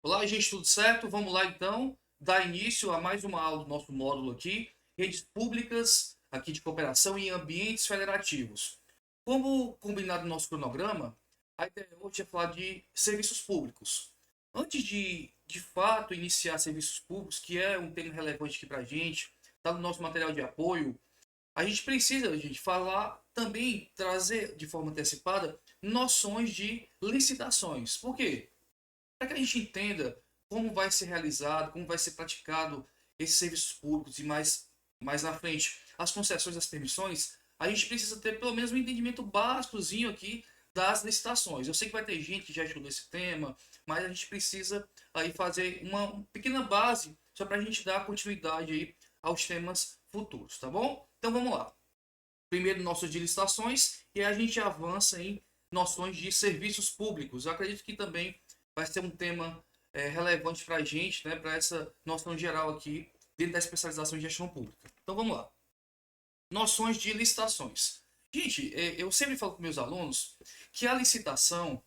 Olá, gente, tudo certo? Vamos lá então dar início a mais uma aula do nosso módulo aqui, redes públicas aqui de cooperação em ambientes federativos. Como combinado no nosso cronograma, a ideia hoje é falar de serviços públicos. Antes de fato iniciar serviços públicos, que é um tema relevante aqui para a gente, está no nosso material de apoio, a gente precisa, gente, falar também, trazer de forma antecipada noções de licitações. Por quê? Para que a gente entenda como vai ser realizado, como vai ser praticado esses serviços públicos e mais na frente as concessões das permissões, a gente precisa ter pelo menos um entendimento básicozinho aqui das licitações. Eu sei que vai ter gente que já estudou esse tema, mas a gente precisa aí fazer uma pequena base só para a gente dar continuidade aí aos temas futuros, tá bom? Então vamos lá. Primeiro noções de licitações e aí a gente avança em noções de serviços públicos. Eu acredito que também vai ser um tema relevante para a gente, né, para essa noção geral aqui dentro da especialização em gestão pública. Então vamos lá. Noções de licitações. Gente, eu sempre falo com meus alunos que a licitação,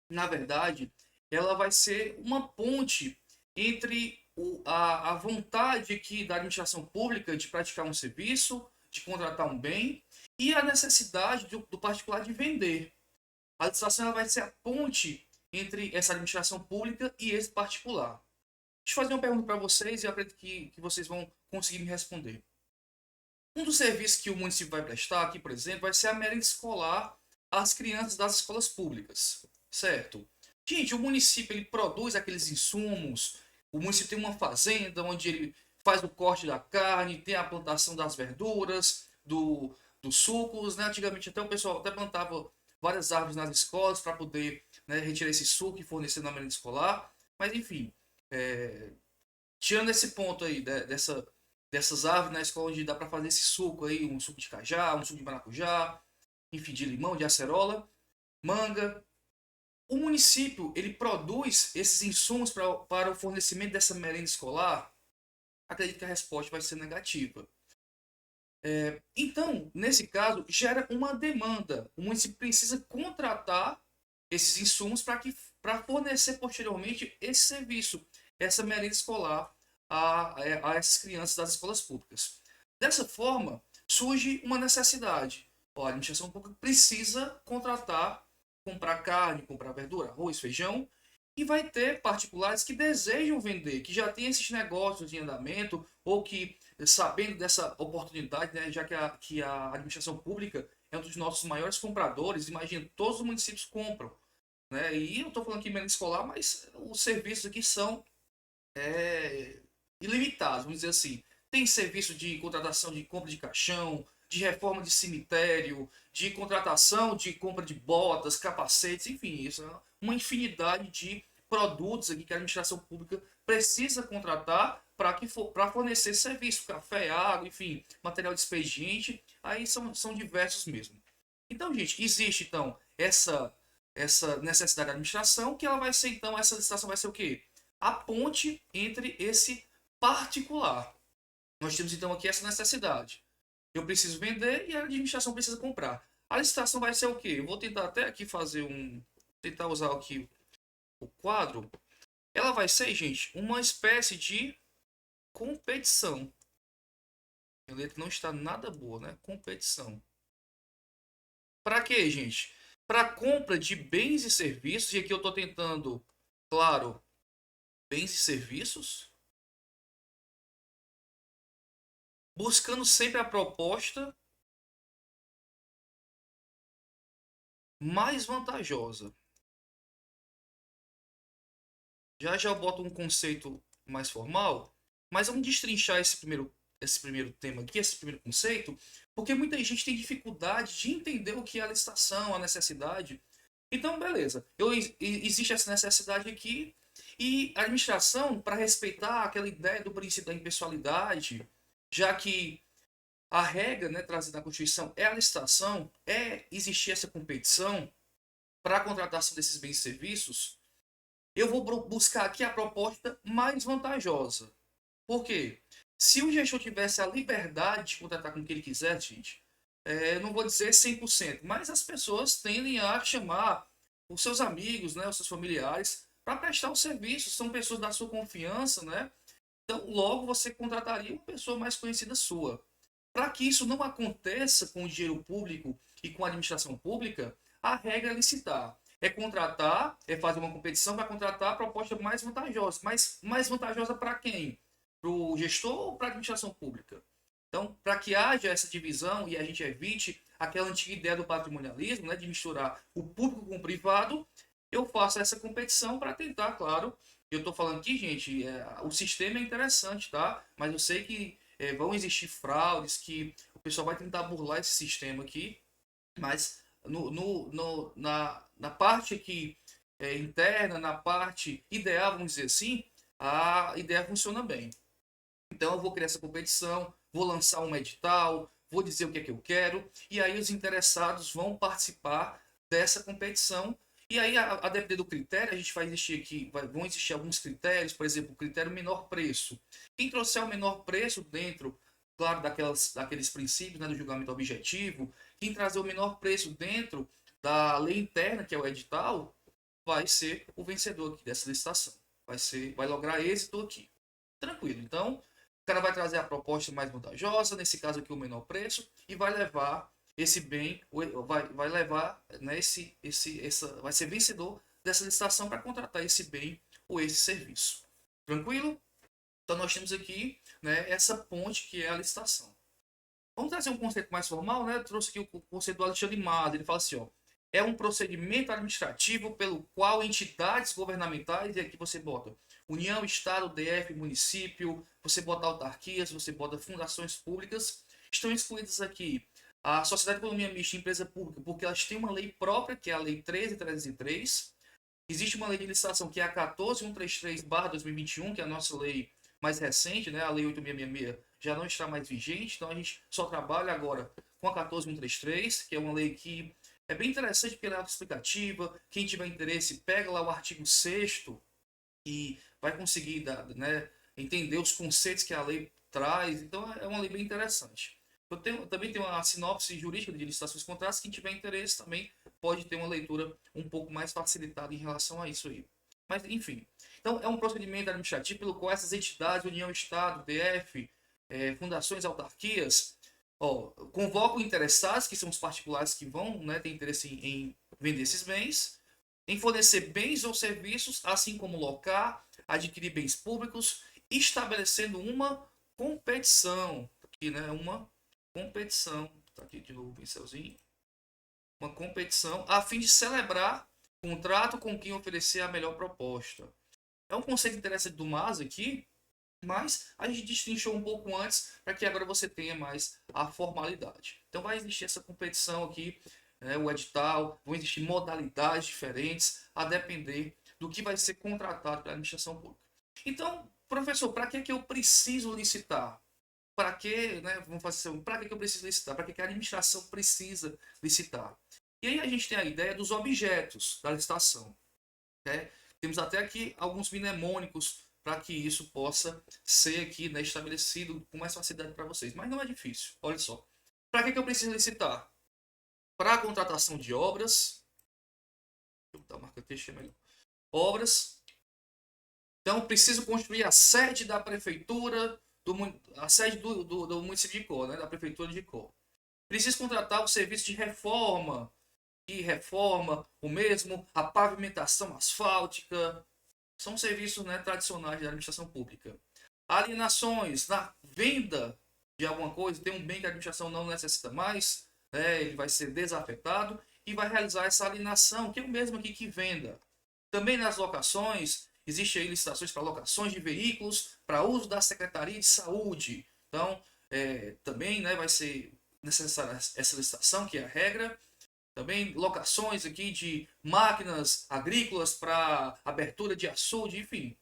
na verdade, ela vai ser uma ponte entre a vontade aqui da administração pública de praticar um serviço, de contratar um bem, e a necessidade do particular de vender. A licitação ela vai ser a ponte entre essa administração pública e esse particular. Deixa eu fazer uma pergunta para vocês e eu acredito que vocês vão conseguir me responder. Um dos serviços que o município vai prestar aqui, por exemplo, vai ser a merenda escolar às crianças das escolas públicas, certo? Gente, o município ele produz aqueles insumos, o município tem uma fazenda onde ele faz o corte da carne, tem a plantação das verduras, dos sucos, né? Antigamente até o pessoal até plantava várias árvores nas escolas para poder, né, retirar esse suco e fornecer na merenda escolar. Mas enfim, é, tirando esse ponto aí dessas árvores na escola onde dá para fazer esse suco aí, um suco de cajá, um suco de maracujá, enfim, de limão, de acerola, manga. O município ele produz esses insumos para o fornecimento dessa merenda escolar? Acredito que a resposta vai ser negativa. Então, nesse caso, gera uma demanda. O município precisa contratar esses insumos para fornecer posteriormente esse serviço, essa merenda escolar a essas crianças das escolas públicas. Dessa forma, surge uma necessidade. Ó, a administração pública precisa contratar, comprar carne, comprar verdura, arroz, feijão, e vai ter particulares que desejam vender, que já têm esses negócios em andamento, ou que, sabendo dessa oportunidade, né, já que a administração pública é um dos nossos maiores compradores, imagina, todos os municípios compram. Né? E eu estou falando aqui merenda escolar, mas os serviços aqui são é, ilimitados, vamos dizer assim. Tem serviço de contratação de compra de caixão, de reforma de cemitério, de contratação de compra de botas, capacetes, enfim, isso é uma infinidade de produtos aqui que a administração pública precisa contratar para fornecer serviço, café, água, enfim, material de expediente, aí são diversos mesmo. Então, gente, existe então essa necessidade da administração, que ela vai ser então, essa licitação vai ser o quê? A ponte entre esse particular. Nós temos então aqui essa necessidade. Eu preciso vender e a administração precisa comprar. A licitação vai ser o quê? Eu vou tentar até aqui fazer tentar usar aqui o quadro. Ela vai ser, gente, uma espécie de competição. A letra não está nada boa, né? Competição. Para quê, gente? Para compra de bens e serviços, e aqui eu estou tentando, claro, bens e serviços, buscando sempre a proposta mais vantajosa. Já já eu boto um conceito mais formal, mas vamos destrinchar esse primeiro tema aqui, esse primeiro conceito, porque muita gente tem dificuldade de entender o que é a licitação, a necessidade. Então, beleza, existe essa necessidade aqui, e a administração, para respeitar aquela ideia do princípio da impessoalidade, já que a regra, né, trazida na Constituição é a licitação, é existir essa competição para a contratação desses bens e serviços, eu vou buscar aqui a proposta mais vantajosa. Por quê? Se o gestor tivesse a liberdade de contratar com o que ele quiser, gente, eu não vou dizer 100%, mas as pessoas tendem a chamar os seus amigos, né, os seus familiares, para prestar o serviço, são pessoas da sua confiança, né? Então, logo você contrataria uma pessoa mais conhecida sua. Para que isso não aconteça com o dinheiro público e com a administração pública, a regra é licitar. É contratar, é fazer uma competição para contratar a proposta mais vantajosa. Mas mais vantajosa para quem? Para o gestor ou para a administração pública? Então, para que haja essa divisão e a gente evite aquela antiga ideia do patrimonialismo, né, de misturar o público com o privado, eu faço essa competição para tentar, claro. Eu estou falando aqui, gente, o sistema é interessante, tá? Mas eu sei que vão existir fraudes, que o pessoal vai tentar burlar esse sistema aqui, mas na parte aqui interna, na parte ideal, vamos dizer assim, a ideia funciona bem. Então eu vou criar essa competição, vou lançar um edital, vou dizer o que é que eu quero, e aí os interessados vão participar dessa competição. E aí, a depender do critério, a gente vai existir aqui, vão existir alguns critérios, por exemplo, o critério menor preço. Quem trouxer o menor preço dentro, claro, daqueles princípios, né, do julgamento objetivo, quem trazer o menor preço dentro da lei interna, que é o edital, vai ser o vencedor aqui dessa licitação. Vai lograr êxito aqui. Tranquilo. Então, o cara vai trazer a proposta mais vantajosa, nesse caso aqui o menor preço, e vai levar esse bem, vai levar, né, vai ser vencedor dessa licitação para contratar esse bem ou esse serviço. Tranquilo? Então nós temos aqui, né, essa ponte que é a licitação. Vamos trazer um conceito mais formal, né? Eu trouxe aqui o conceito do Alexandre Mas, ele fala assim, ó, é um procedimento administrativo pelo qual entidades governamentais, e aqui você bota União, Estado, DF, município, você bota autarquias, você bota fundações públicas, estão excluídas aqui a Sociedade de Economia Mista e Empresa Pública, porque elas têm uma lei própria, que é a Lei 13.303. Existe uma lei de licitação, que é a 14.133/2021, que é a nossa lei mais recente, né? A Lei 8.666 já não está mais vigente, então a gente só trabalha agora com a 14.133, que é uma lei que é bem interessante porque ela é autoexplicativa. Quem tiver interesse, pega lá o artigo 6º e vai conseguir né, entender os conceitos que a lei traz. Então é uma lei bem interessante. Também tem uma sinopse jurídica de licitações e contratos. Quem tiver interesse também pode ter uma leitura um pouco mais facilitada em relação a isso aí. Mas, enfim. Então, é um procedimento administrativo pelo qual essas entidades, União, Estado, DF, fundações, autarquias, convocam interessados, que são os particulares que vão, né, ter interesse em vender esses bens, em fornecer bens ou serviços, assim como locar, adquirir bens públicos, estabelecendo uma competição. Aqui, né, uma competição. Tá aqui de novo o pincelzinho. Uma competição a fim de celebrar contrato com quem oferecer a melhor proposta. É um conceito interessante do Mas aqui, mas a gente destrinchou um pouco antes para que agora você tenha mais a formalidade. Então vai existir essa competição aqui, né, o edital, vão existir modalidades diferentes a depender do que vai ser contratado pela administração pública. Então, professor, para que eu preciso licitar? Para que, né, vamos fazer assim, para que eu preciso licitar? Para que a administração precisa licitar? E aí a gente tem a ideia dos objetos da licitação, né? Temos até aqui alguns mnemônicos para que isso possa ser aqui, né, estabelecido com mais facilidade para vocês. Mas não é difícil. Olha só. Para que eu preciso licitar? Para a contratação de obras. Deixa eu botar a marca texto é melhor. Obras. Então, preciso construir a sede da prefeitura, a sede do município de Icó, né, da prefeitura de Icó. Preciso contratar o serviço de reforma, que reforma o mesmo, a pavimentação asfáltica. São serviços, né, tradicionais da administração pública. Alienações, na venda de alguma coisa, tem um bem que a administração não necessita mais, né, ele vai ser desafetado e vai realizar essa alienação, que é o mesmo aqui que venda. Também nas locações, existem aí licitações para locações de veículos para uso da Secretaria de Saúde. Então, também, né, vai ser necessária essa licitação, que é a regra. Também locações aqui de máquinas agrícolas para abertura de açude, enfim.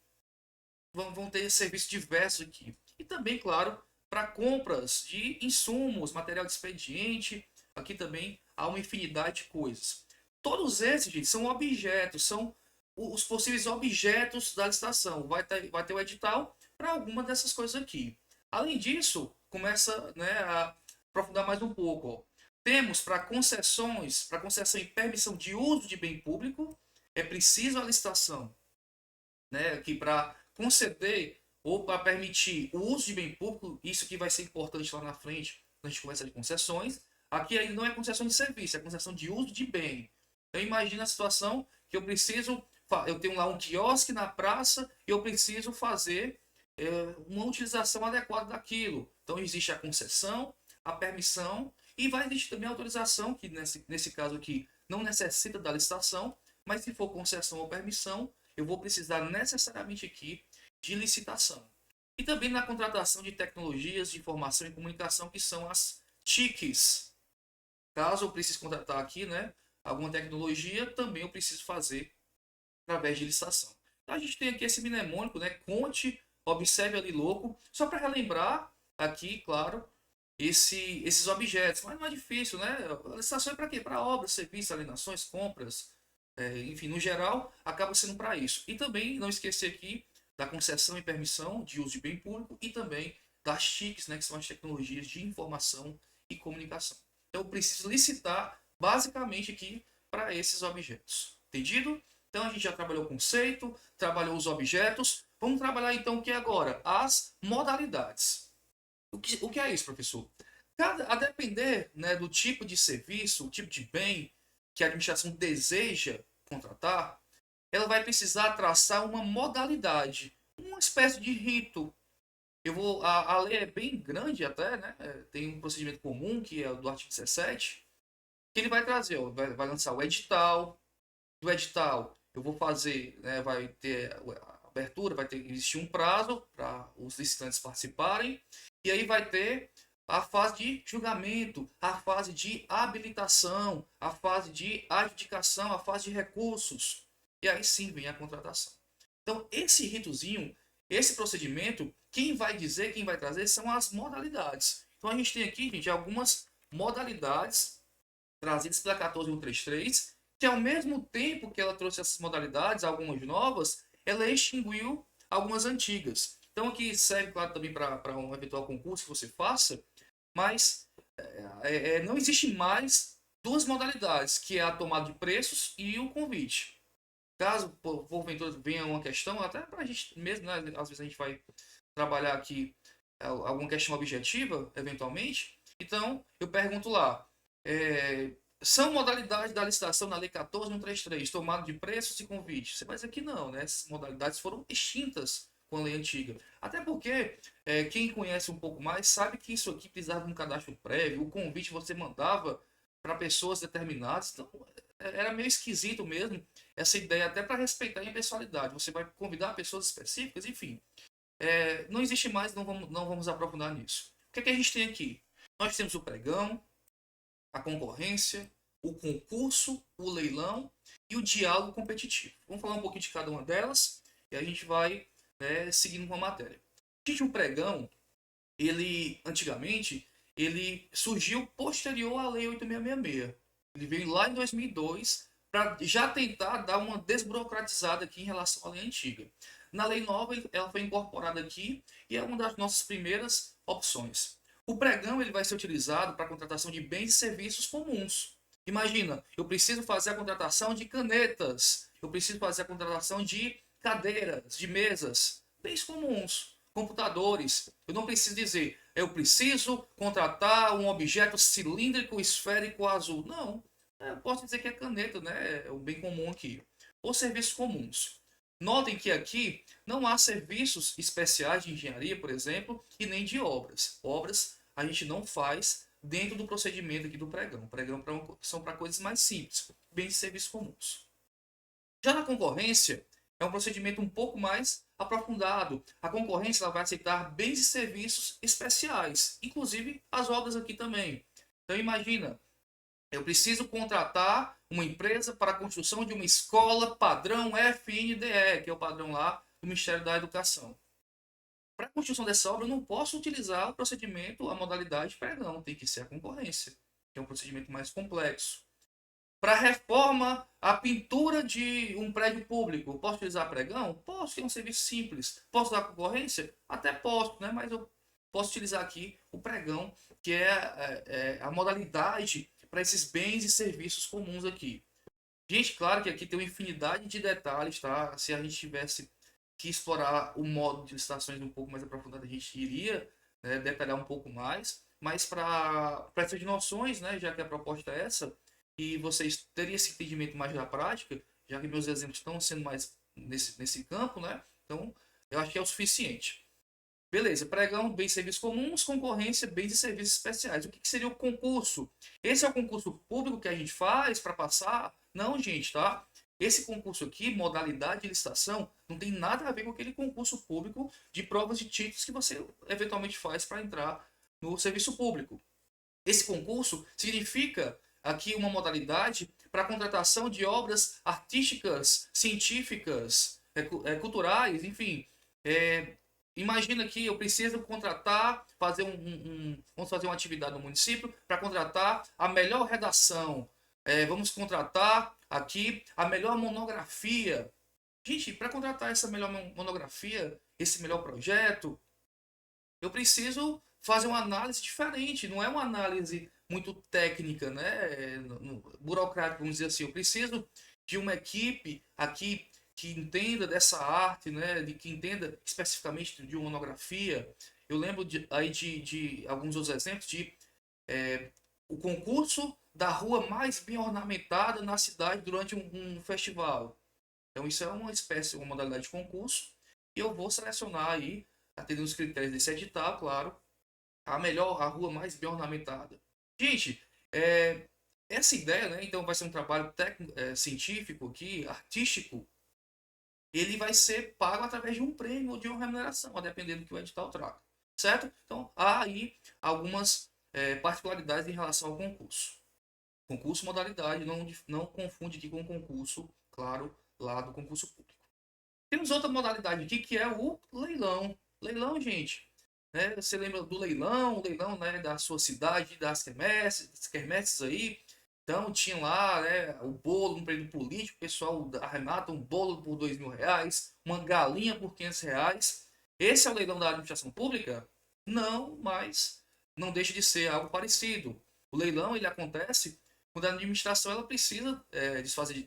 Vão ter serviços diversos aqui. E também, claro, para compras de insumos, material de expediente. Aqui também há uma infinidade de coisas. Todos esses, gente, são objetos, são os possíveis objetos da licitação. Vai ter o edital para alguma dessas coisas aqui. Além disso, começa, né, a aprofundar mais um pouco. Ó. Temos para concessão e permissão de uso de bem público, é preciso a licitação né, aqui para conceder ou para permitir o uso de bem público, isso que vai ser importante lá na frente, quando a gente conversa de concessões. Aqui ainda não é concessão de serviço, é concessão de uso de bem. Então imagina a situação que eu tenho lá um quiosque na praça e eu preciso fazer uma utilização adequada daquilo. Então existe a concessão, a permissão e vai existir também a autorização, que nesse caso aqui não necessita da licitação, mas se for concessão ou permissão, eu vou precisar necessariamente aqui de licitação. E também na contratação de tecnologias de informação e comunicação, que são as TICs. Caso eu precise contratar aqui, né, alguma tecnologia, também eu preciso fazer através de licitação. Então a gente tem aqui esse mnemônico, né, conte, observe ali louco, só para relembrar aqui, claro, esses objetos. Mas não é difícil, né? A licitação é para quê? Para obras, serviços, alienações, compras, enfim, no geral, acaba sendo para isso. E também não esquecer aqui da concessão e permissão de uso de bem público e também das TICs, né, que são as tecnologias de informação e comunicação. Então eu preciso licitar basicamente aqui para esses objetos. Entendido? Então a gente já trabalhou o conceito, trabalhou os objetos. Vamos trabalhar então o que agora? As modalidades. O que é isso, professor? A depender, né, do tipo de serviço, o tipo de bem que a administração deseja contratar, ela vai precisar traçar uma modalidade, uma espécie de rito. A lei é bem grande até, né? Tem um procedimento comum, que é o do artigo 17, que ele vai trazer, ó, vai lançar o edital. Do edital, eu vou fazer, né, vai ter a abertura, existir um prazo para os licitantes participarem, e aí vai ter a fase de julgamento, a fase de habilitação, a fase de adjudicação, a fase de recursos. E aí sim vem a contratação. Então, esse ritozinho, esse procedimento, quem vai dizer, quem vai trazer são as modalidades. Então, a gente tem aqui, gente, algumas modalidades trazidas pela 14133, que ao mesmo tempo que ela trouxe essas modalidades, algumas novas, ela extinguiu algumas antigas. Então aqui serve, claro, também para um eventual concurso que você faça, mas não existe mais duas modalidades, que é a tomada de preços e o convite. Caso, porventura, venha uma questão, até para a gente mesmo, né, às vezes a gente vai trabalhar aqui alguma questão objetiva, eventualmente, então eu pergunto lá, são modalidades da licitação na Lei 14.133, tomada de preços e convite. Você vai dizer que não, né? Essas modalidades foram extintas com a lei antiga. Até porque quem conhece um pouco mais sabe que isso aqui precisava de um cadastro prévio, o convite você mandava para pessoas determinadas, então era meio esquisito mesmo essa ideia, até para respeitar a impessoalidade. Você vai convidar pessoas específicas, enfim. Não existe mais, não vamos aprofundar nisso. O que é que a gente tem aqui? Nós temos o pregão, a concorrência, o concurso, o leilão e o diálogo competitivo. Vamos falar um pouquinho de cada uma delas e a gente vai seguindo com a matéria. Gente, o pregão, antigamente, ele surgiu posterior à Lei 8666. Ele veio lá em 2002 para já tentar dar uma desburocratizada aqui em relação à lei antiga. Na lei nova, ela foi incorporada aqui e é uma das nossas primeiras opções. O pregão ele vai ser utilizado para a contratação de bens e serviços comuns. Imagina, eu preciso fazer a contratação de canetas, eu preciso fazer a contratação de cadeiras, de mesas, bens comuns, computadores. Eu não preciso dizer, eu preciso contratar um objeto cilíndrico, esférico, azul. Não, eu posso dizer que é caneta, né? É o bem comum aqui. Ou serviços comuns. Notem que aqui não há serviços especiais de engenharia, por exemplo, e nem de obras. Obras a gente não faz dentro do procedimento aqui do pregão. O pregão são para coisas mais simples, bens e serviços comuns. Já na concorrência, é um procedimento um pouco mais aprofundado. A concorrência ela vai aceitar bens e serviços especiais, inclusive as obras aqui também. Então imagina, eu preciso contratar uma empresa para a construção de uma escola padrão FNDE, que é o padrão lá do Ministério da Educação. Para a construção dessa obra, eu não posso utilizar o procedimento, a modalidade pregão, tem que ser a concorrência, que é um procedimento mais complexo. Para a reforma, a pintura de um prédio público, posso utilizar pregão? Posso, que é um serviço simples. Posso usar concorrência? Até posso, né? Mas eu posso utilizar aqui o pregão, que é a modalidade para esses bens e serviços comuns aqui. Gente, claro que aqui tem uma infinidade de detalhes, tá? Se a gente tivesse que explorar o modo de licitações um pouco mais aprofundado, a gente iria, né, detalhar um pouco mais. Mas para essas noções, né, já que a proposta é essa, e vocês teriam esse entendimento mais da prática, já que meus exemplos estão sendo mais nesse campo, né? Então, eu acho que é o suficiente. Beleza, pregão, bens e serviços comuns, concorrência, bens e serviços especiais. O que seria o concurso? Esse é o concurso público que a gente faz para passar? Não, gente, tá? Esse concurso aqui, modalidade de licitação, não tem nada a ver com aquele concurso público de provas de títulos que você eventualmente faz para entrar no serviço público. Esse concurso significa aqui uma modalidade para contratação de obras artísticas, científicas, culturais, enfim. É, imagina que eu preciso contratar, vamos fazer uma atividade no município para contratar a melhor redação. Vamos contratar aqui a melhor monografia. Gente, para contratar essa melhor monografia, esse melhor projeto, eu preciso fazer uma análise diferente, não é uma análise muito técnica, né? Burocrática, vamos dizer assim. Eu preciso de uma equipe aqui que entenda dessa arte, né? Que entenda especificamente de uma monografia. Eu lembro de alguns outros exemplos de o concurso da rua mais bem ornamentada na cidade durante um festival. Então isso é uma espécie, uma modalidade de concurso. E eu vou selecionar aí, atendendo os critérios desse edital, claro, a rua mais bem ornamentada. Gente, essa ideia, né? Então vai ser um trabalho técnico, científico aqui, artístico. Ele vai ser pago através de um prêmio ou de uma remuneração, a depender do que o edital traga. Certo? Então há aí algumas particularidades em relação ao concurso. Concurso modalidade, não confunde aqui com o concurso, claro, lá do concurso público. Temos outra modalidade aqui que é o leilão. Leilão, gente, né? Você lembra do leilão, o leilão, né, da sua cidade, das quermesses aí. Então tinha lá, né, o bolo, um prêmio político, o pessoal arremata um bolo por R$ 2.000, uma galinha por R$ 500. Esse é o leilão da administração pública? Não, mas não deixa de ser algo parecido. O leilão ele acontece quando a administração ela precisa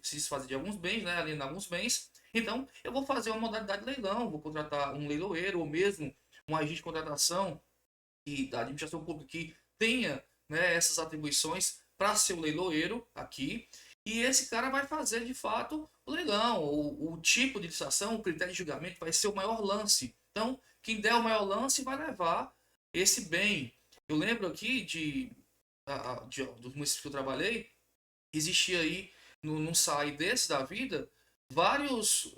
se desfazer de alguns bens, né, alienar alguns bens. Então eu vou fazer uma modalidade de leilão, vou contratar um leiloeiro ou mesmo um agente de contratação da administração pública que tenha, né, essas atribuições para ser o leiloeiro aqui. E esse cara vai fazer de fato o leilão, o tipo de licitação, o critério de julgamento vai ser o maior lance. Então, quem der o maior lance vai levar esse bem. Eu lembro aqui dos municípios que eu trabalhei, existia aí num SAI desse da vida vários,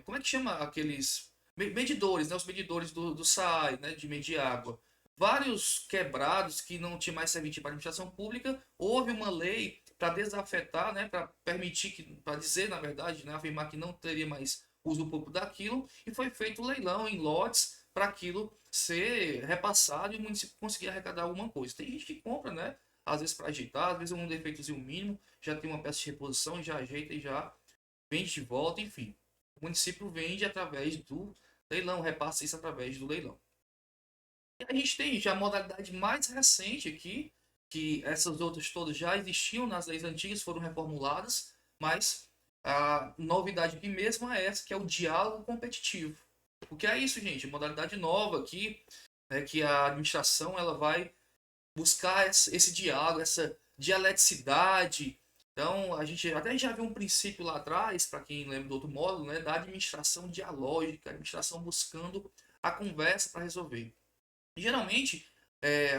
como é que chama aqueles medidores, né? Os medidores do SAI, né? De medir água. Vários quebrados que não tinha mais serviço para a administração pública, houve uma lei para desafetar, né? Para permitir que, para dizer, na verdade, né? Afirmar que não teria mais uso público daquilo, e foi feito um leilão em lotes para aquilo ser repassado e o município conseguir arrecadar alguma coisa. Tem gente que compra, né? Às vezes para ajeitar, às vezes um defeitozinho mínimo, já tem uma peça de reposição, já ajeita e já vende de volta, enfim. O município vende através do leilão, repassa isso através do leilão. E a gente tem já a modalidade mais recente aqui, que essas outras todas já existiam nas leis antigas, foram reformuladas, mas a novidade aqui mesmo é essa, que é o diálogo competitivo. O que é isso, gente? Modalidade nova aqui, né, que a administração ela vai buscar esse diálogo, essa dialeticidade. Então, a gente até já viu um princípio lá atrás, para quem lembra do outro módulo, né, da administração dialógica, a administração buscando a conversa para resolver. E, geralmente,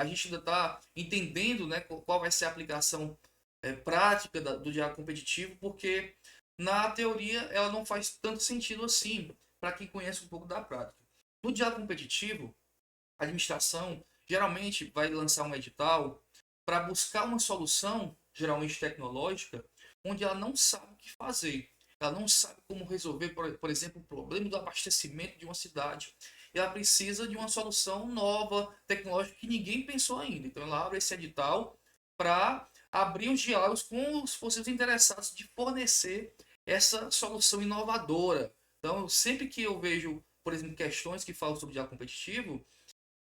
a gente ainda está entendendo, né, qual vai ser a aplicação prática do diálogo competitivo, porque na teoria ela não faz tanto sentido assim, para quem conhece um pouco da prática. No diálogo competitivo, a administração geralmente vai lançar um edital para buscar uma solução, geralmente tecnológica, onde ela não sabe o que fazer. Ela não sabe como resolver, por exemplo, o problema do abastecimento de uma cidade. E ela precisa de uma solução nova, tecnológica, que ninguém pensou ainda. Então ela abre esse edital para abrir os diálogos com os possíveis interessados de fornecer essa solução inovadora. Então, sempre que eu vejo, por exemplo, questões que falam sobre diálogo competitivo,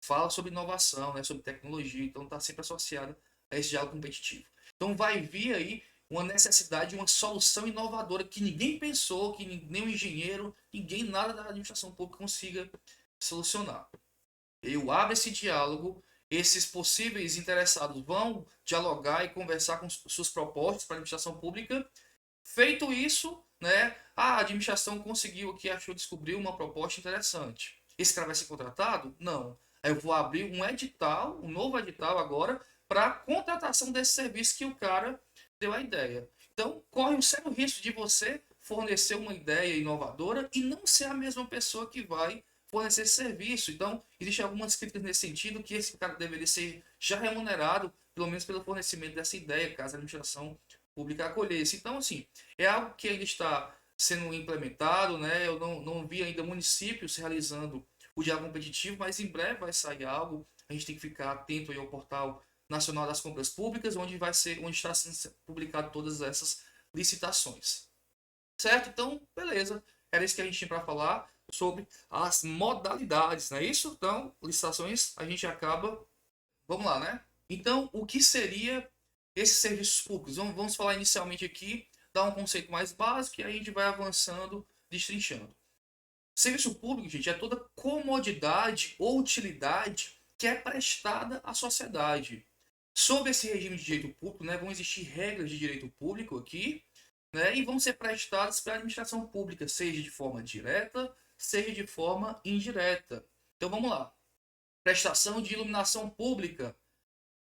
fala sobre inovação, né, sobre tecnologia, então está sempre associada a esse diálogo competitivo. Então vai vir aí uma necessidade, uma solução inovadora que ninguém pensou, que nem o engenheiro, ninguém nada da administração pública consiga solucionar. Eu abro esse diálogo, esses possíveis interessados vão dialogar e conversar com suas propostas para a administração pública. Feito isso, né, a administração conseguiu aqui, achou, descobriu uma proposta interessante. Esse cara vai ser contratado? Não. Aí eu vou abrir um edital, um novo edital agora, para contratação desse serviço que o cara deu a ideia. Então, corre um sério risco de você fornecer uma ideia inovadora e não ser a mesma pessoa que vai fornecer esse serviço. Então, existem algumas críticas nesse sentido, que esse cara deveria ser já remunerado, pelo menos pelo fornecimento dessa ideia, caso a administração pública acolhesse. Então, assim, é algo que ainda está sendo implementado, né? Eu não vi ainda municípios realizando o diálogo competitivo, mas em breve vai sair algo. A gente tem que ficar atento aí ao portal Nacional das Compras Públicas, onde está sendo publicado todas essas licitações. Certo? Então, beleza. Era isso que a gente tinha para falar sobre as modalidades, não é isso? Então, licitações, a gente acaba. Vamos lá, né? Então, o que seria esses serviços públicos? Vamos falar inicialmente aqui, dar um conceito mais básico e a gente vai avançando, destrinchando. Serviço público, gente, é toda comodidade ou utilidade que é prestada à sociedade. Sobre esse regime de direito público, né, vão existir regras de direito público aqui, né, e vão ser prestadas pela administração pública, seja de forma direta, seja de forma indireta. Então vamos lá. Prestação de iluminação pública.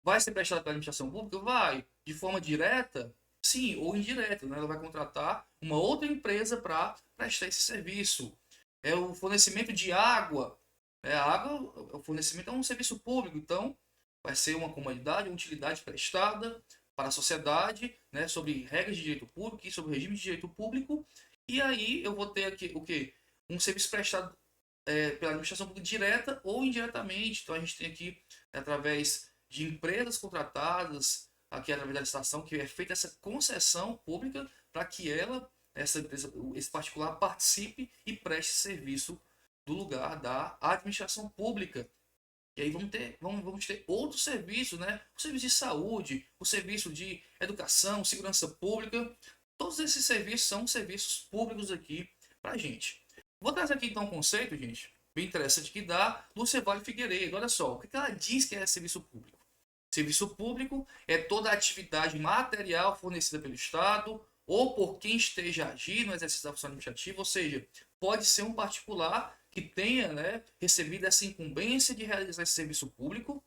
Vai ser prestada pela administração pública? Vai. De forma direta? Sim, ou indireta. Né? Ela vai contratar uma outra empresa para prestar esse serviço. É o fornecimento de água. A água, o fornecimento é um serviço público, então vai ser uma comodidade, uma utilidade prestada para a sociedade, né, sobre regras de direito público e sobre regime de direito público. E aí eu vou ter aqui o quê? Um serviço prestado pela administração pública direta ou indiretamente. Então a gente tem aqui, através de empresas contratadas, aqui através da licitação, que é feita essa concessão pública para que essa empresa, esse particular, participe e preste serviço do lugar da administração pública. E aí vamos ter outros serviços, né? O serviço de saúde, o serviço de educação, segurança pública. Todos esses serviços são serviços públicos aqui para a gente. Vou trazer aqui então um conceito, gente, bem interessante, que dá Lúcia Vale Figueiredo. Olha só, o que ela diz que é serviço público? Serviço público é toda atividade material fornecida pelo Estado ou por quem esteja agindo no exercício da função administrativa, ou seja, pode ser um particular que tenha, né, recebido essa incumbência de realizar esse serviço público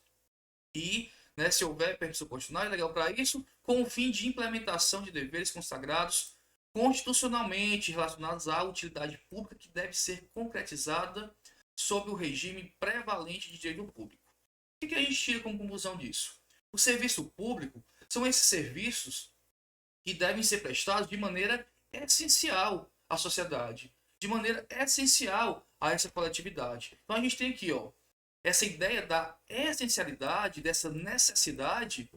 e, né, se houver permissão constitucional, é legal para isso, com o fim de implementação de deveres consagrados constitucionalmente relacionados à utilidade pública que deve ser concretizada sob o regime prevalente de direito público. O que a gente tira como conclusão disso? O serviço público são esses serviços que devem ser prestados de maneira essencial à sociedade, de maneira essencial a essa coletividade. Então a gente tem aqui, ó, essa ideia da essencialidade, dessa necessidade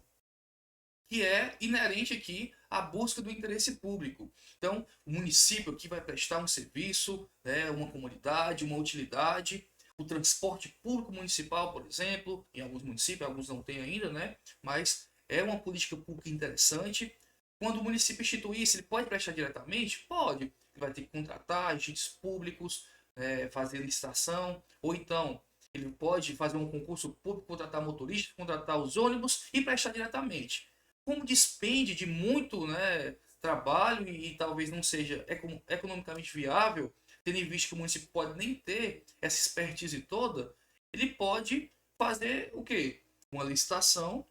que é inerente aqui à busca do interesse público. Então, o município aqui vai prestar um serviço, né, uma comunidade, uma utilidade. O transporte público municipal, por exemplo, em alguns municípios, alguns não têm ainda, né? Mas é uma política pública interessante. Quando o município instituir isso, ele pode prestar diretamente? Pode. Ele vai ter que contratar agentes públicos, fazer licitação, ou então ele pode fazer um concurso público, contratar motoristas, contratar os ônibus e prestar diretamente. Como despende de muito, né, trabalho e talvez não seja economicamente viável, tendo em vista que o município pode nem ter essa expertise toda, ele pode fazer o quê? Uma licitação,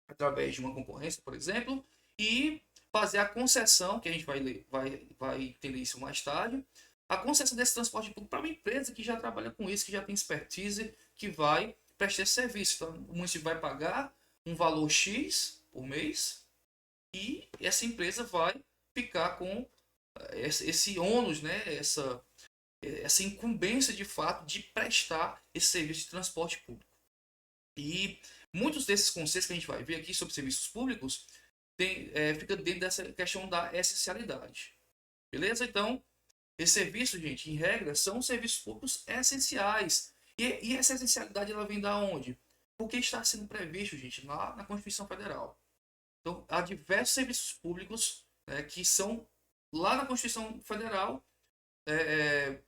através de uma concorrência, por exemplo, e fazer a concessão, que a gente vai entender isso mais tarde, a concessão desse transporte público para uma empresa que já trabalha com isso, que já tem expertise, que vai prestar esse serviço. Então, o município vai pagar um valor X por mês e essa empresa vai ficar com esse ônus, né? Essa incumbência de fato de prestar esse serviço de transporte público. E muitos desses conceitos que a gente vai ver aqui sobre serviços públicos fica dentro dessa questão da essencialidade. Beleza? Então, esse serviço, gente, em regra, são serviços públicos essenciais. E essa essencialidade ela vem da onde? Porque está sendo previsto, gente, lá na Constituição Federal. Então, há diversos serviços públicos, né, que são lá na Constituição Federal é, é,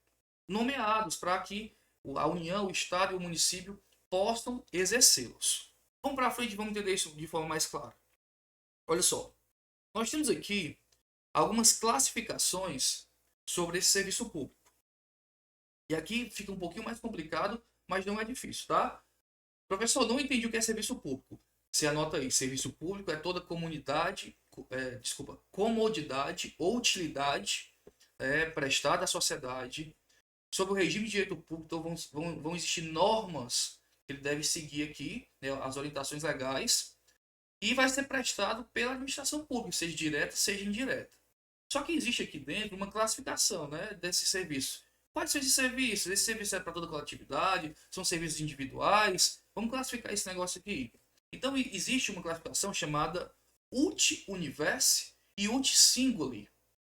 nomeados para que a União, o Estado e o município possam exercê-los. Vamos para frente, vamos entender isso de forma mais clara. Olha só, nós temos aqui algumas classificações sobre esse serviço público. E aqui fica um pouquinho mais complicado, mas não é difícil, tá? Professor, não entendi o que é serviço público. Você anota aí, serviço público é toda comunidade, comodidade ou utilidade prestada à sociedade. Sobre o regime de direito público, então vão existir normas que ele deve seguir aqui, né, as orientações legais, e vai ser prestado pela administração pública, seja direta, seja indireta. Só que existe aqui dentro uma classificação, né, desse serviço. Quais são esses serviços? Esse serviço é para toda a coletividade? São serviços individuais? Vamos classificar esse negócio aqui. Então, existe uma classificação chamada Uti Universi e Uti Singuli. O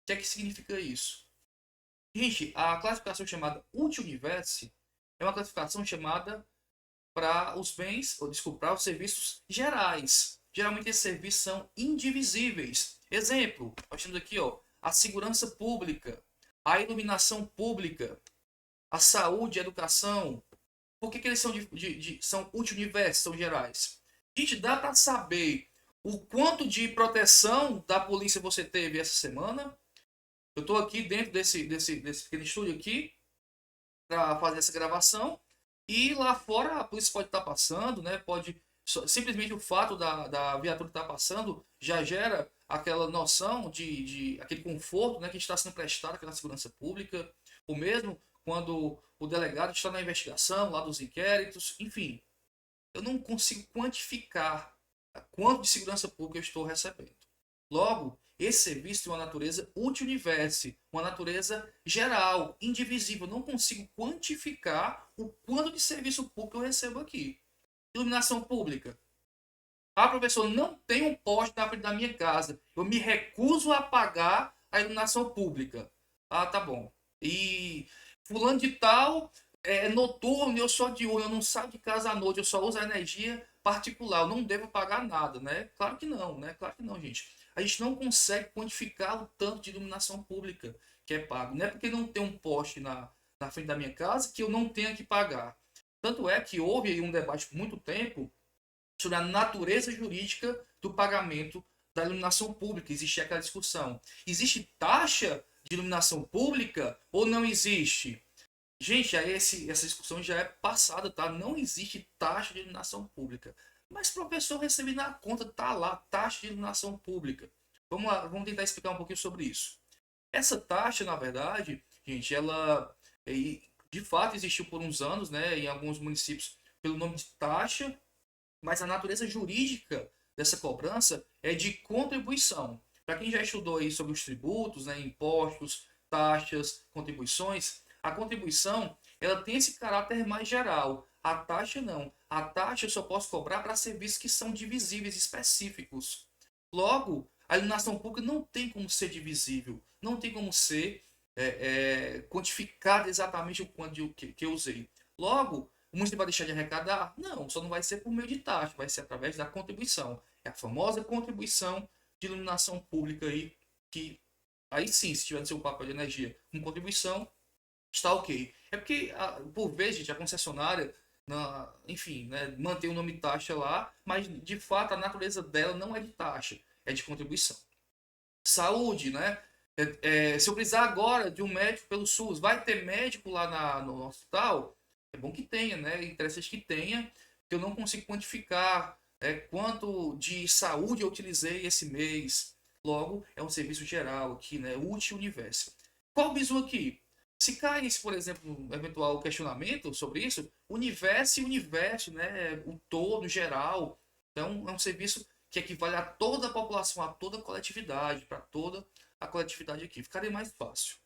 que é que significa isso? Gente, a classificação chamada Uti Universi é uma classificação chamada para os bens, ou desculpa, para os serviços gerais. Geralmente esses serviços são indivisíveis. Exemplo, nós temos aqui ó, a segurança pública, a iluminação pública, a saúde, a educação. Por que eles são, são multi-universos, são gerais? Gente, dá para saber o quanto de proteção da polícia você teve essa semana? Eu estou aqui dentro desse pequeno estúdio aqui para fazer essa gravação. E lá fora a polícia pode estar passando, né? Pode simplesmente o fato da viatura estar passando já gera aquela noção de aquele conforto, né, que está sendo prestado pela segurança pública, ou mesmo quando o delegado está na investigação lá dos inquéritos, enfim, eu não consigo quantificar quanto de segurança pública eu estou recebendo. Logo, esse serviço tem uma natureza multi-universe, uma natureza geral, indivisível. Eu não consigo quantificar o quanto de serviço público eu recebo aqui. Iluminação pública. Ah, professor, não tem um poste na frente da minha casa. Eu me recuso a pagar a iluminação pública. Ah, tá bom. E fulano de tal é noturno, eu sou diurno, eu não saio de casa à noite, eu só uso a energia particular. Eu não devo pagar nada, né? Claro que não, né? Claro que não, gente. A gente não consegue quantificar o tanto de iluminação pública que é pago. Não é porque não tem um poste na frente da minha casa que eu não tenha que pagar. Tanto é que houve aí um debate por muito tempo sobre a natureza jurídica do pagamento da iluminação pública. Existe aquela discussão. Existe taxa de iluminação pública ou não existe? Gente, aí essa discussão já é passada, tá? Não existe taxa de iluminação pública. Mas professor, recebi na conta, tá lá, taxa de iluminação pública. Vamos lá, vamos tentar explicar um pouquinho sobre isso. Essa taxa, na verdade, gente, ela de fato existiu por uns anos, né, em alguns municípios, pelo nome de taxa, mas a natureza jurídica dessa cobrança é de contribuição. Para quem já estudou aí sobre os tributos, né, impostos, taxas, contribuições, a contribuição ela tem esse caráter mais geral. A taxa não. A taxa eu só posso cobrar para serviços que são divisíveis, específicos. Logo, a iluminação pública não tem como ser divisível, não tem como ser quantificada exatamente o quanto que eu usei. Logo, o município vai deixar de arrecadar? Não, só não vai ser por meio de taxa, vai ser através da contribuição. É a famosa contribuição de iluminação pública aí, que aí sim, se tiver no seu papel de energia com contribuição, está ok. É porque, por vezes, gente, a concessionária, enfim, né, mantém o nome taxa lá, mas de fato a natureza dela não é de taxa, é de contribuição. Saúde, né? Se eu precisar agora de um médico pelo SUS, vai ter médico lá no hospital? É bom que tenha, né? É interessante que tenha, porque eu não consigo quantificar quanto de saúde eu utilizei esse mês. Logo, é um serviço geral aqui, né? Útil universo. Qual o bizu aqui? Se caísse, por exemplo, um eventual questionamento sobre isso, universo e universo, né? O todo, geral. Então, é um serviço que equivale a toda a população, a toda a coletividade, para toda a coletividade aqui. Ficaria mais fácil.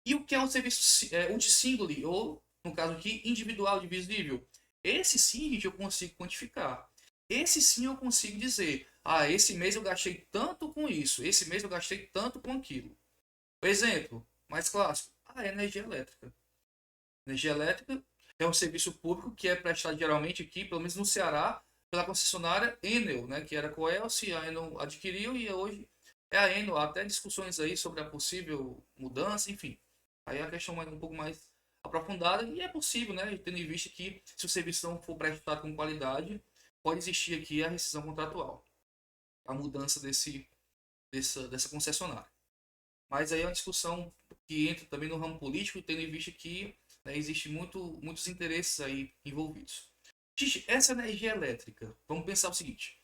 E o que é um serviço multisingly, ou, no caso aqui, individual divisível? Esse sim, gente, eu consigo quantificar. Esse sim eu consigo dizer, esse mês eu gastei tanto com isso, esse mês eu gastei tanto com aquilo. Exemplo, mais clássico, a energia elétrica. Energia elétrica é um serviço público que é prestado geralmente aqui, pelo menos no Ceará, pela concessionária Enel, né, que era a Coelce, a Enel adquiriu e hoje é a Enel. Há até discussões aí sobre a possível mudança, enfim. Aí a questão é um pouco mais aprofundada e é possível, né, tendo em vista que se o serviço não for prestado com qualidade, pode existir aqui a rescisão contratual, a mudança dessa concessionária. Mas aí é uma discussão que entra também no ramo político, tendo em vista que, né, existe muitos interesses aí envolvidos. Gente, essa energia elétrica, vamos pensar o seguinte: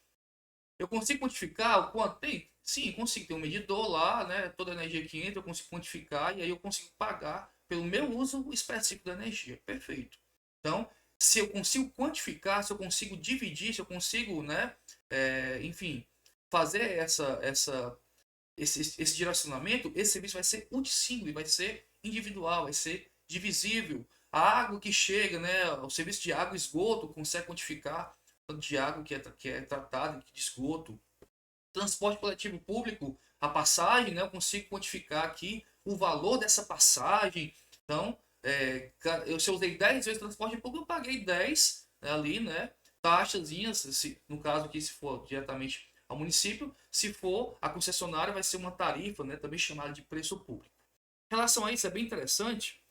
eu consigo quantificar o quanto tem? Sim, consigo ter um medidor lá, né? Toda a energia que entra eu consigo quantificar e aí eu consigo pagar pelo meu uso específico da energia. Perfeito. Então, se eu consigo quantificar, se eu consigo dividir, se eu consigo, né, enfim, fazer esse direcionamento, esse serviço vai ser multissínglo, vai ser individual, vai ser divisível. A água que chega, né, o serviço de água e esgoto consegue quantificar o tanto de água que é tratada, de esgoto. Transporte coletivo público, a passagem, né, eu consigo quantificar aqui o valor dessa passagem. Então, se eu usei 10 vezes transporte público, eu paguei 10, né, ali, né, taxazinhas, no caso aqui, se for diretamente ao município, se for a concessionária, vai ser uma tarifa, né, também chamada de preço público. Em relação a isso, é bem interessante,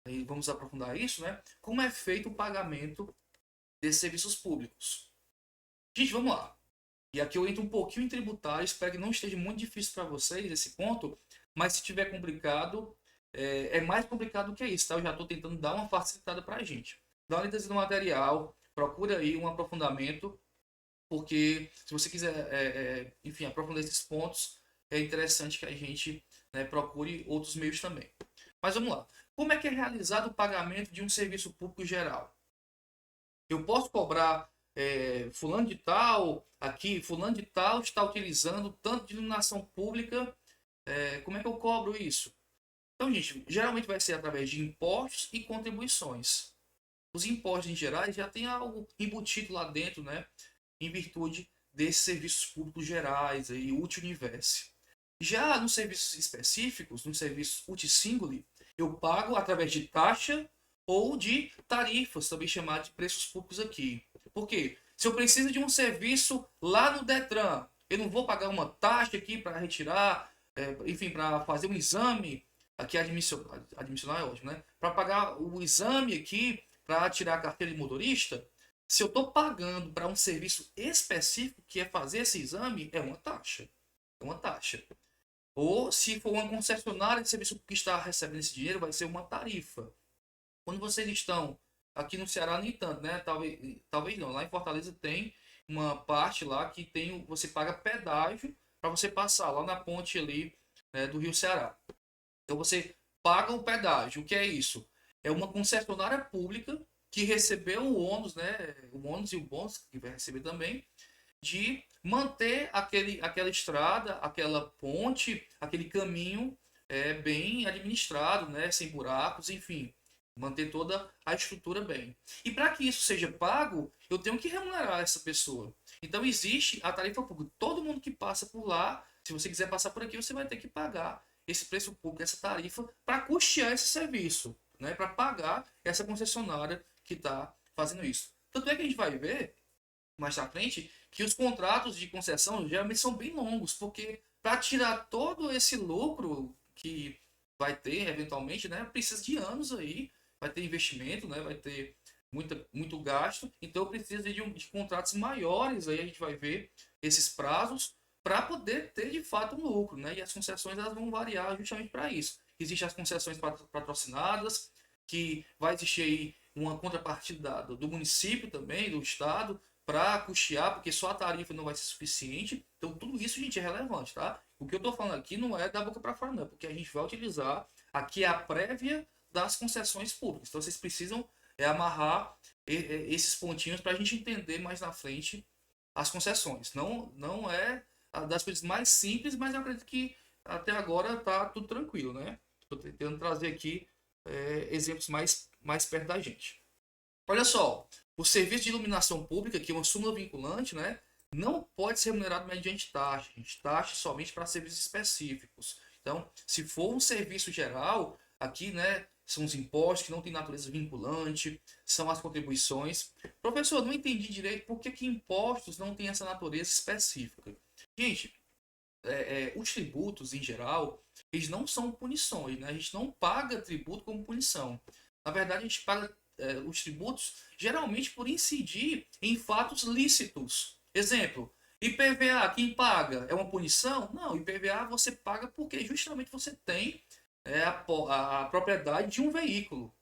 e vamos aprofundar isso, né, como é feito o pagamento desses serviços públicos. Gente, vamos lá. E aqui eu entro um pouquinho em tributário, espero que não esteja muito difícil para vocês esse ponto, mas se tiver complicado, é mais complicado que isso, tá? Eu já estou tentando dar uma facilitada para a gente. Dá uma lida no material, procura aí um aprofundamento, porque se você quiser, enfim, aprofundar esses pontos, é interessante que a gente, né, procure outros meios também. Mas vamos lá. Como é que é realizado o pagamento de um serviço público geral? Eu posso cobrar fulano de tal, aqui, fulano de tal está utilizando tanto de iluminação pública, como é que eu cobro isso? Então, gente, geralmente vai ser através de impostos e contribuições. Os impostos em geral já tem algo embutido lá dentro, né? Em virtude desses serviços públicos gerais, aí, Universe. Já nos serviços específicos, nos serviços Utisinguli, eu pago através de taxa ou de tarifas, também chamado de preços públicos aqui. Por quê? Se eu preciso de um serviço lá no Detran, eu não vou pagar uma taxa aqui para retirar, enfim, para fazer um exame, aqui admissional é ótimo, né? Para pagar o exame aqui, para tirar a carteira de motorista, se eu estou pagando para um serviço específico que é fazer esse exame, é uma taxa. É uma taxa. Ou se for uma concessionária de serviço que está recebendo esse dinheiro, vai ser uma tarifa. Quando vocês estão aqui no Ceará, nem tanto, né? Talvez não. Lá em Fortaleza tem uma parte lá que tem, você paga pedágio para você passar lá na ponte ali, né, do Rio Ceará. Então você paga o pedágio. O que é isso? É uma concessionária pública que recebeu o ônus, né? O ônus e o bônus que vai receber também, de manter aquela estrada, aquela ponte, aquele caminho bem administrado, né? Sem buracos, enfim, manter toda a estrutura bem. E para que isso seja pago, eu tenho que remunerar essa pessoa. Então existe a tarifa pública. Todo mundo que passa por lá, se você quiser passar por aqui, você vai ter que pagar esse preço público, essa tarifa, para custear esse serviço, né? Para pagar essa concessionária que está fazendo isso. Tanto é que a gente vai ver mais à frente que os contratos de concessão geralmente são bem longos, porque para tirar todo esse lucro que vai ter eventualmente, né, precisa de anos aí, vai ter investimento, né, vai ter muito gasto, então precisa de contratos maiores, aí a gente vai ver esses prazos para poder ter de fato um lucro, né, e as concessões elas vão variar justamente para isso. Existem as concessões patrocinadas, que vai existir aí uma contrapartida do município também, do estado, para custear, porque só a tarifa não vai ser suficiente. Então, tudo isso, gente, é relevante, tá? O que eu estou falando aqui não é da boca para fora, não, porque a gente vai utilizar aqui a prévia das concessões públicas. Então, vocês precisam amarrar esses pontinhos para a gente entender mais na frente as concessões. Não é das coisas mais simples, mas eu acredito que até agora tá tudo tranquilo, né? Estou tentando trazer aqui exemplos mais perto da gente. Olha só, o serviço de iluminação pública, que é uma súmula vinculante, né, não pode ser remunerado mediante taxa. A gente taxa somente para serviços específicos. Então, se for um serviço geral, aqui, né, são os impostos que não têm natureza vinculante, são as contribuições. Professor, não entendi direito por que impostos não têm essa natureza específica. Gente, os tributos em geral, eles não são punições, né? A gente não paga tributo como punição. Na verdade, a gente paga os tributos geralmente por incidir em fatos lícitos. Exemplo, IPVA, quem paga é uma punição? Não, IPVA você paga porque justamente você tem a propriedade de um veículo.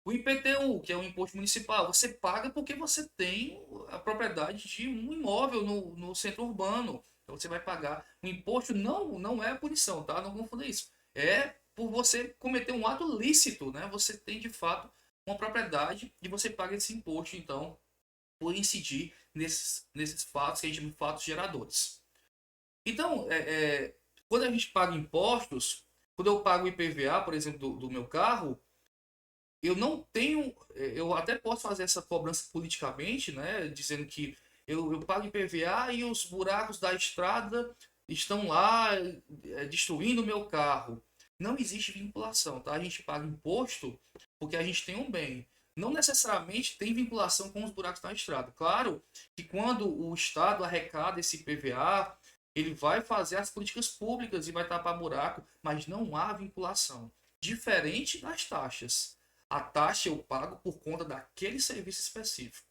O IPTU, que é o imposto municipal, você paga porque você tem a propriedade de um imóvel no centro urbano. Então você vai pagar. O imposto não é punição, tá? Não confunda isso. É por você cometer um ato lícito, né? Você tem de fato uma propriedade e você paga esse imposto, então, por incidir nesses fatos que a gente chama de fatos geradores. Então, quando a gente paga impostos, quando eu pago o IPVA, por exemplo, do meu carro, eu não tenho, eu até posso fazer essa cobrança politicamente, né, dizendo que eu pago IPVA e os buracos da estrada estão lá destruindo o meu carro. Não existe vinculação, tá? A gente paga imposto porque a gente tem um bem. Não necessariamente tem vinculação com os buracos da estrada. Claro que quando o Estado arrecada esse IPVA, ele vai fazer as políticas públicas e vai tapar buraco, mas não há vinculação. Diferente das taxas. A taxa eu pago por conta daquele serviço específico.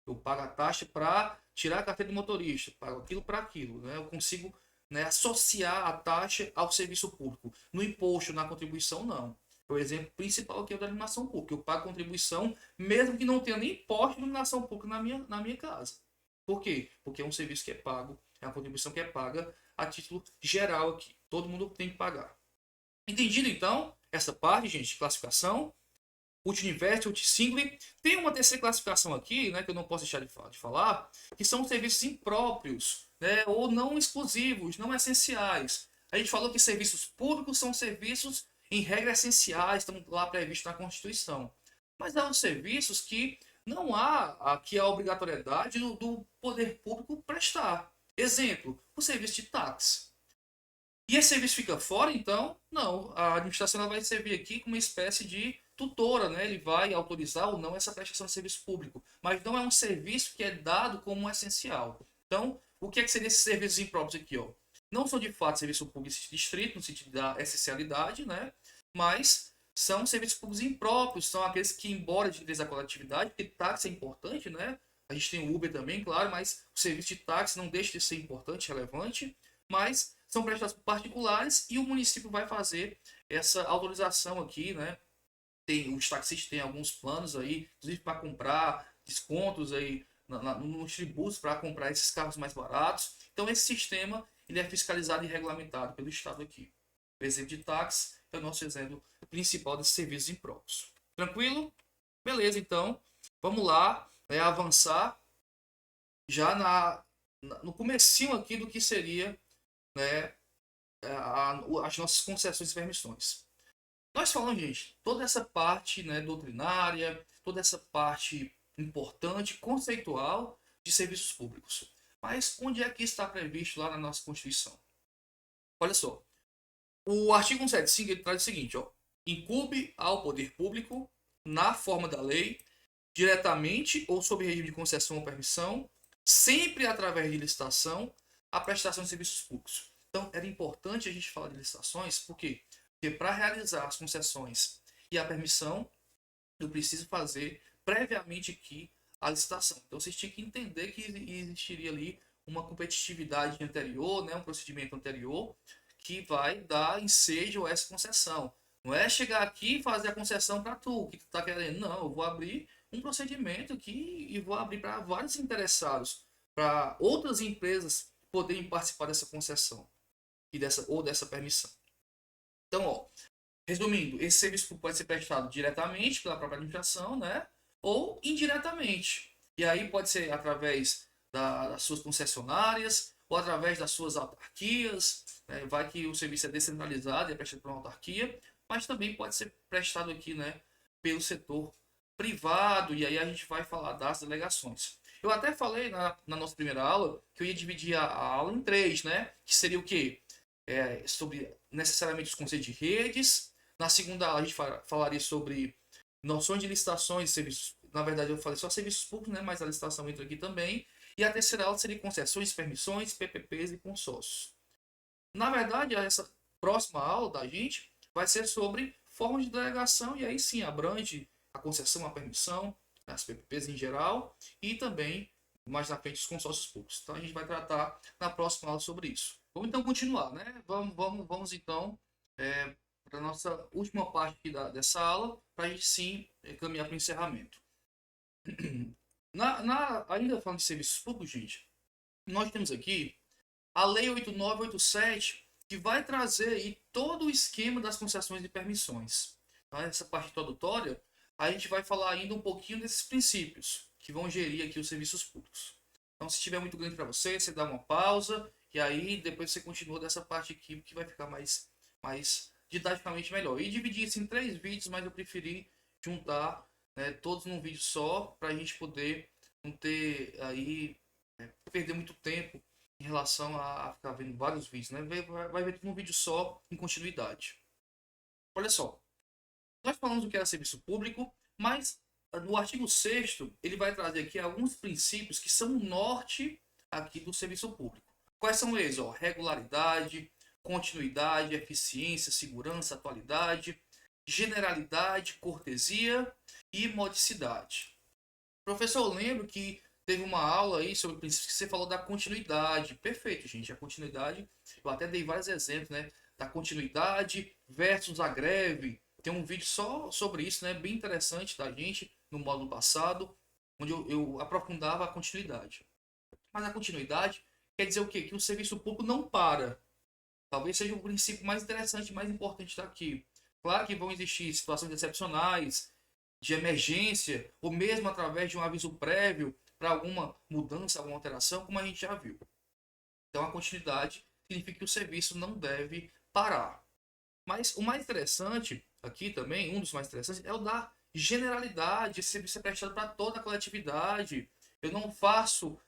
Eu pago a taxa para tirar a carteira de motorista, pago aquilo para aquilo. Né? Eu consigo, né, associar a taxa ao serviço público. No imposto, na contribuição, não. O exemplo principal aqui é o da iluminação pública. Eu pago contribuição mesmo que não tenha nem imposto de iluminação pública na minha casa. Por quê? Porque é um serviço que é pago, é uma contribuição que é paga a título geral aqui. Todo mundo tem que pagar. Entendido então essa parte, gente, de classificação? Multiniverse, Multisingle. Tem uma terceira classificação aqui, né, que eu não posso deixar de falar, que são serviços impróprios, né, ou não exclusivos, não essenciais. A gente falou que serviços públicos são serviços, em regra, essenciais, estão lá previstos na Constituição. Mas há os serviços que não há aqui a obrigatoriedade do poder público prestar. Exemplo, o serviço de táxi. E esse serviço fica fora, então? Não. A administração ela vai servir aqui como uma espécie de tutora, né? Ele vai autorizar ou não essa prestação de serviço público. Mas não é um serviço que é dado como essencial. Então, o que seriam esses serviços impróprios aqui? Ó? Não são de fato serviço público distrito, no sentido da essencialidade, né? Mas são serviços públicos impróprios, são aqueles que, embora de interesse da coletividade, porque táxi é importante, né? A gente tem o Uber também, claro, mas o serviço de táxi não deixa de ser importante, relevante, mas são prestados por particulares e o município vai fazer essa autorização aqui, né? Os taxistas têm alguns planos aí, inclusive para comprar descontos aí nos tributos para comprar esses carros mais baratos. Então esse sistema ele é fiscalizado e regulamentado pelo Estado aqui. O exemplo de táxi é o nosso exemplo principal desses serviços impróprios. Tranquilo? Beleza, então vamos lá avançar já no comecinho aqui do que seria, né, as nossas concessões e permissões. Nós falamos, gente, toda essa parte, né, doutrinária, toda essa parte importante, conceitual de serviços públicos. Mas onde é que está previsto lá na nossa Constituição? Olha só, o artigo 175 ele traz o seguinte, ó, incumbe ao poder público, na forma da lei, diretamente ou sob regime de concessão ou permissão, sempre através de licitação, a prestação de serviços públicos. Então, era importante a gente falar de licitações, por quê? Porque para realizar as concessões e a permissão, eu preciso fazer previamente aqui a licitação. Então, vocês tinham que entender que existiria ali uma competitividade anterior, né, um procedimento anterior, que vai dar ensejo a essa concessão. Não é chegar aqui e fazer a concessão para tu, que tu está querendo. Não, eu vou abrir um procedimento aqui e vou abrir para vários interessados, para outras empresas poderem participar dessa concessão ou dessa permissão. Então, ó, resumindo, esse serviço pode ser prestado diretamente pela própria administração, né? Ou indiretamente. E aí pode ser através das suas concessionárias ou através das suas autarquias. Né? Vai que o serviço é descentralizado e é prestado por uma autarquia, mas também pode ser prestado aqui, né, pelo setor privado. E aí a gente vai falar das delegações. Eu até falei na nossa primeira aula que eu ia dividir a aula em três, né? Que seria o quê? Sobre necessariamente os conceitos de redes, Na segunda aula a gente falaria sobre noções de licitações e serviços. Na verdade eu falei só serviços públicos, né? Mas a licitação entra aqui também. E a terceira aula seria concessões, permissões, PPPs e consórcios. Na verdade, essa próxima aula da gente vai ser sobre formas de delegação e aí sim abrange a concessão, a permissão, as PPPs em geral e também mais na frente os consórcios públicos. Então a gente vai tratar na próxima aula sobre isso. Vamos então continuar, né? Vamos então para a nossa última parte aqui dessa aula para a gente sim caminhar para o encerramento. Ainda falando de serviços públicos, gente, nós temos aqui a Lei 8987, que vai trazer aí todo o esquema das concessões e permissões. Tá? Essa parte introdutória, a gente vai falar ainda um pouquinho desses princípios que vão gerir aqui os serviços públicos. Então, se estiver muito grande para você, você dá uma pausa e aí depois você continua dessa parte aqui que vai ficar mais didaticamente melhor. E dividir isso em 3 vídeos, mas eu preferi juntar, né, todos num vídeo só para a gente poder não ter aí perder muito tempo em relação a ficar vendo vários vídeos, né? Vai ver tudo num vídeo só, em continuidade. Olha só, nós falamos do que era serviço público, mas no artigo 6º, ele vai trazer aqui alguns princípios que são o norte aqui do serviço público. Quais são eles? Ó, regularidade, continuidade, eficiência, segurança, atualidade, generalidade, cortesia e modicidade. Professor, eu lembro que teve uma aula aí sobre princípios que você falou da continuidade. Perfeito, gente. A continuidade, eu até dei vários exemplos, né? Da continuidade versus a greve. Tem um vídeo só sobre isso, né? Bem interessante da gente, no módulo passado, onde eu aprofundava a continuidade. Mas a continuidade quer dizer o quê? Que o serviço público não para. Talvez seja o princípio mais interessante, mais importante daqui. Claro que vão existir situações excepcionais, de emergência, ou mesmo através de um aviso prévio para alguma mudança, alguma alteração, como a gente já viu. Então, a continuidade significa que o serviço não deve parar. Mas o mais interessante aqui também, um dos mais interessantes, é o da generalidade. Esse serviço é prestado para toda a coletividade. Eu não faço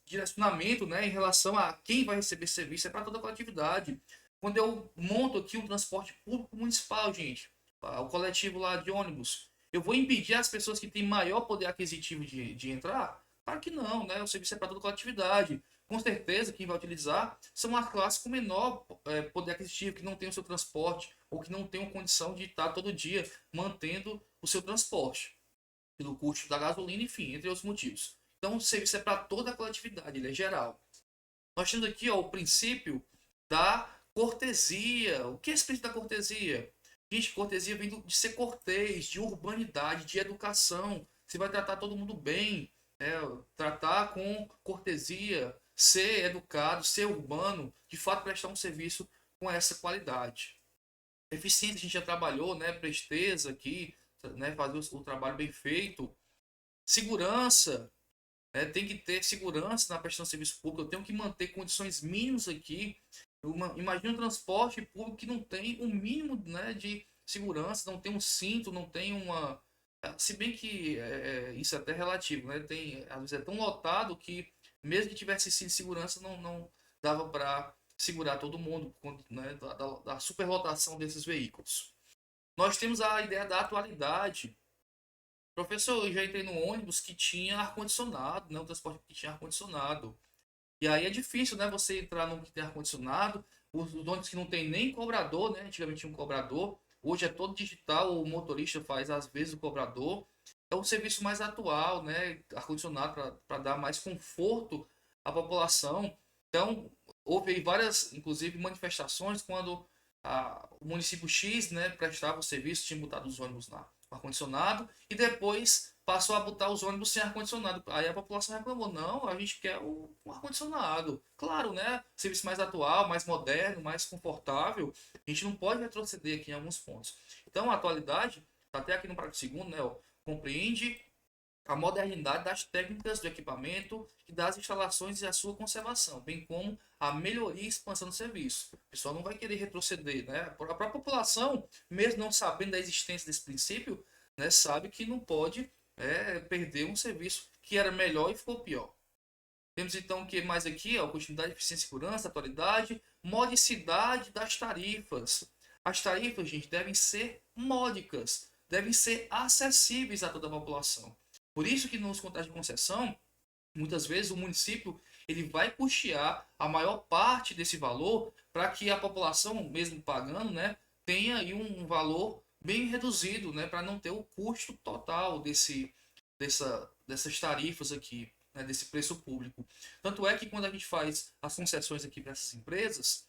direcionamento, né, em relação a quem vai receber serviço, é para toda a coletividade. Quando eu monto aqui um transporte público municipal, gente, o coletivo lá de ônibus, eu vou impedir as pessoas que têm maior poder aquisitivo de entrar? Claro que não, né? O serviço é para toda a coletividade. Com certeza, quem vai utilizar são as classes com menor poder aquisitivo, que não tem o seu transporte, ou que não tem condição de estar todo dia mantendo o seu transporte, pelo custo da gasolina, enfim, entre outros motivos. Então, o serviço é para toda a coletividade, ele é geral. Nós temos aqui ó, o princípio da cortesia. O que é esse princípio da cortesia? Gente, cortesia vem de ser cortês, de urbanidade, de educação. Você vai tratar todo mundo bem, né? Tratar com cortesia, ser educado, ser urbano, de fato prestar um serviço com essa qualidade. Eficiência a gente já trabalhou, né? Presteza aqui, né? Fazer o trabalho bem feito. Segurança, tem que ter segurança na prestação de serviço público. Eu tenho que manter condições mínimas aqui. Imagina um transporte público que não tem um mínimo, né, de segurança, não tem um cinto, não tem uma. Se bem que isso é até relativo, né? Às vezes é tão lotado que, mesmo que tivesse cinto de segurança, não dava para segurar todo mundo, né, da superlotação desses veículos. Nós temos a ideia da atualidade. Professor, eu já entrei no ônibus que tinha ar-condicionado, né? Um transporte que tinha ar-condicionado. E aí é difícil, né? Você entrar num que tem ar-condicionado. Os ônibus que não tem nem cobrador, né? Antigamente tinha um cobrador. Hoje é todo digital, o motorista faz às vezes o cobrador. É um serviço mais atual, né? Ar-condicionado para dar mais conforto à população. Então, houve aí várias, inclusive, manifestações quando o município X, né, prestava o serviço, tinha botado os ônibus lá ar-condicionado e depois passou a botar os ônibus sem ar-condicionado. Aí a população reclamou: não, a gente quer o ar-condicionado. Claro, né? Serviço mais atual, mais moderno, mais confortável. A gente não pode retroceder aqui em alguns pontos. Então, a atualidade, tá até aqui no parágrafo 2º, né? Ó, compreende a modernidade das técnicas do equipamento e das instalações e a sua conservação, bem como a melhoria e expansão do serviço. O pessoal não vai querer retroceder, né? A própria população, mesmo não sabendo da existência desse princípio, né, sabe que não pode perder um serviço que era melhor e ficou pior. Temos então o que mais aqui? Ó, continuidade, eficiência, segurança, atualidade, modicidade das tarifas. As tarifas, gente, devem ser módicas, devem ser acessíveis a toda a população. Por isso que nos contratos de concessão, muitas vezes o município ele vai custear a maior parte desse valor para que a população, mesmo pagando, né, tenha aí um valor bem reduzido, né, para não ter o custo total dessas tarifas aqui, né, desse preço público. Tanto é que quando a gente faz as concessões aqui para essas empresas,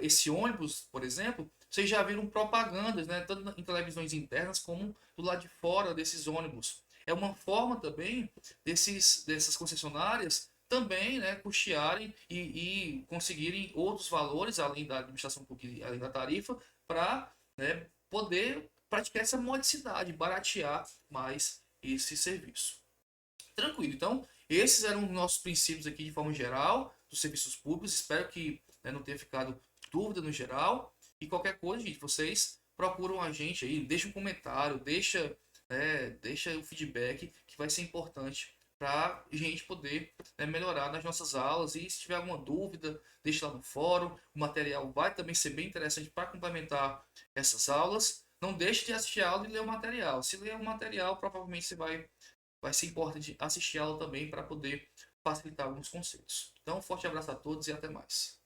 esse ônibus, por exemplo, vocês já viram propagandas, né, tanto em televisões internas como do lado de fora desses ônibus. É uma forma também dessas concessionárias também, né, custearem e conseguirem outros valores além da administração pública, além da tarifa, para, né, poder praticar essa modicidade, baratear mais esse serviço. Tranquilo. Então, esses eram os nossos princípios aqui de forma geral dos serviços públicos. Espero que, né, não tenha ficado dúvida no geral. E qualquer coisa, gente, vocês procuram a gente aí, deixa um comentário, deixa o feedback que vai ser importante para a gente poder, né, melhorar nas nossas aulas. E se tiver alguma dúvida, deixa lá no fórum. O material vai também ser bem interessante para complementar essas aulas. Não deixe de assistir a aula e ler o material. Se ler o material, provavelmente você vai ser importante assistir a aula também para poder facilitar alguns conceitos. Então, um forte abraço a todos e até mais.